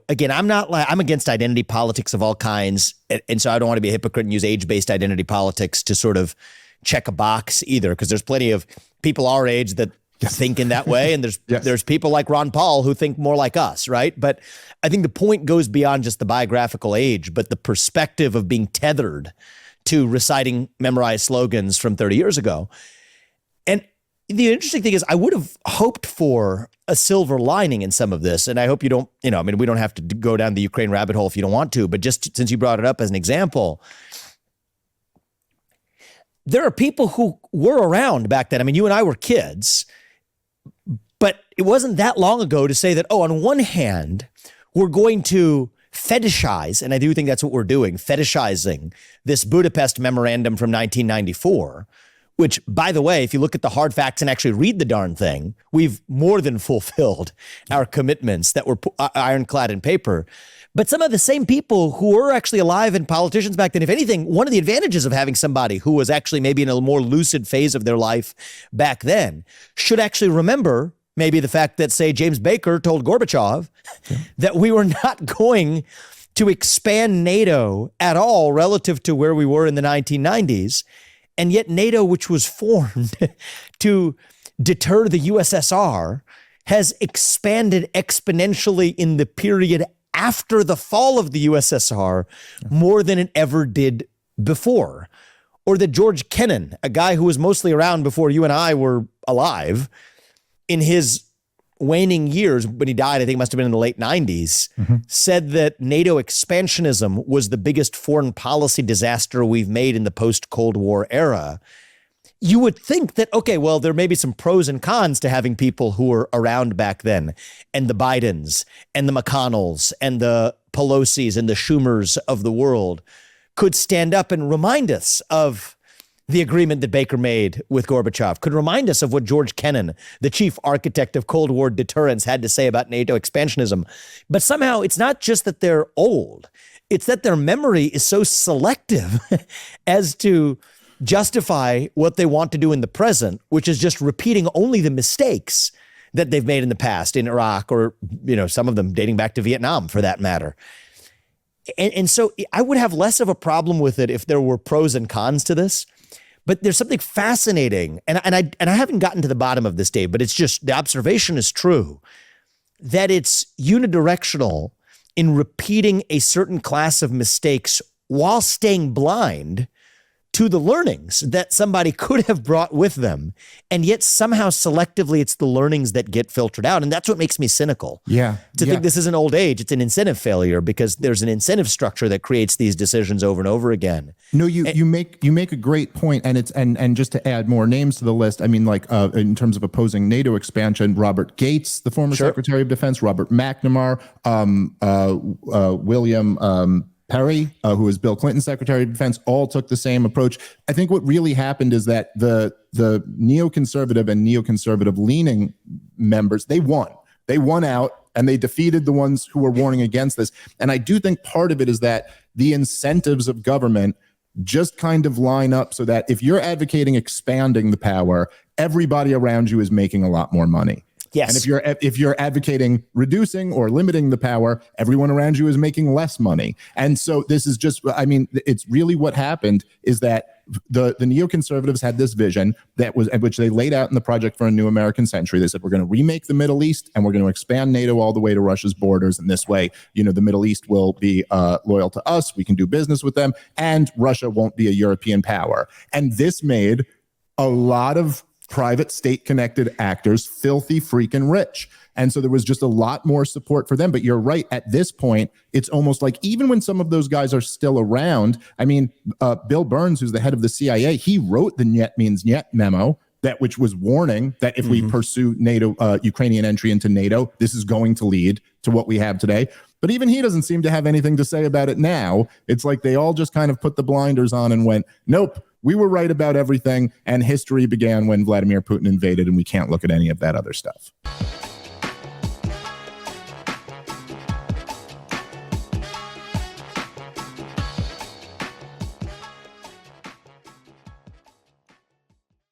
again, I'm against identity politics of all kinds. And so I don't want to be a hypocrite and use age-based identity politics to sort of check a box either, because there's plenty of people our age that think in that way. And there's people like Ron Paul who think more like us, right? But I think the point goes beyond just the biographical age, but the perspective of being tethered to reciting memorized slogans from 30 years ago. And the interesting thing is I would have hoped for a silver lining in some of this. And I hope you don't, we don't have to go down the Ukraine rabbit hole if you don't want to, but just since you brought it up as an example, there are people who were around back then. I mean, you and I were kids, but it wasn't that long ago to say that, on one hand, we're going to fetishize, and I do think that's what we're doing, fetishizing this Budapest memorandum from 1994, which, by the way, if you look at the hard facts and actually read the darn thing, we've more than fulfilled our commitments that were ironclad in paper. But some of the same people who were actually alive and politicians back then, if anything, one of the advantages of having somebody who was actually maybe in a more lucid phase of their life back then should actually remember maybe the fact that, say, James Baker told Gorbachev that we were not going to expand NATO at all relative to where we were in the 1990s. And yet NATO, which was formed to deter the USSR, has expanded exponentially in the period after the fall of the USSR more than it ever did before. Or that George Kennan, a guy who was mostly around before you and I were alive, in his waning years, when he died, I think it must have been in the late 90s, said that NATO expansionism was the biggest foreign policy disaster we've made in the post-Cold War era. You would think that, okay, well, there may be some pros and cons to having people who were around back then, and the Bidens and the McConnells and the Pelosi's and the Schumers of the world could stand up and remind us of the agreement that Baker made with Gorbachev, could remind us of what George Kennan, the chief architect of Cold War deterrence, had to say about NATO expansionism. But somehow it's not just that they're old, it's that their memory is so selective as to justify what they want to do in the present, which is just repeating only the mistakes that they've made in the past in Iraq, or, some of them dating back to Vietnam for that matter. And so I would have less of a problem with it if there were pros and cons to this. But there's something fascinating, and I haven't gotten to the bottom of this, Dave, but it's just, the observation is true, that it's unidirectional in repeating a certain class of mistakes while staying blind to the learnings that somebody could have brought with them. And yet somehow selectively it's the learnings that get filtered out. And that's what makes me cynical. To think this isn't old age, it's an incentive failure, because there's an incentive structure that creates these decisions over and over again. No, you make a great point, and it's and just to add more names to the list, I mean, like in terms of opposing NATO expansion, Robert Gates, the former Secretary of Defense, Robert McNamara, William Perry, who was Bill Clinton's Secretary of Defense, all took the same approach. I think what really happened is that the neoconservative and neoconservative leaning members, they won out, and they defeated the ones who were warning against this. And I do think part of it is that the incentives of government just kind of line up so that if you're advocating expanding the power, everybody around you is making a lot more money. Yes. And if you're advocating reducing or limiting the power, everyone around you is making less money. And so this is just, I mean, it's really what happened is that the neoconservatives had this vision which they laid out in the Project for a New American Century. They said, we're going to remake the Middle East, and we're going to expand NATO all the way to Russia's borders. And this way, the Middle East will be loyal to us. We can do business with them, and Russia won't be a European power. And this made a lot of private state-connected actors filthy freaking rich. And so there was just a lot more support for them. But you're right, at this point, it's almost like even when some of those guys are still around, I mean, Bill Burns, who's the head of the CIA, he wrote the Niet means Niet memo, which was warning that if we pursue NATO, Ukrainian entry into NATO, this is going to lead to what we have today. But even he doesn't seem to have anything to say about it now. It's like they all just kind of put the blinders on and went, nope, we were right about everything, and history began when Vladimir Putin invaded, and we can't look at any of that other stuff.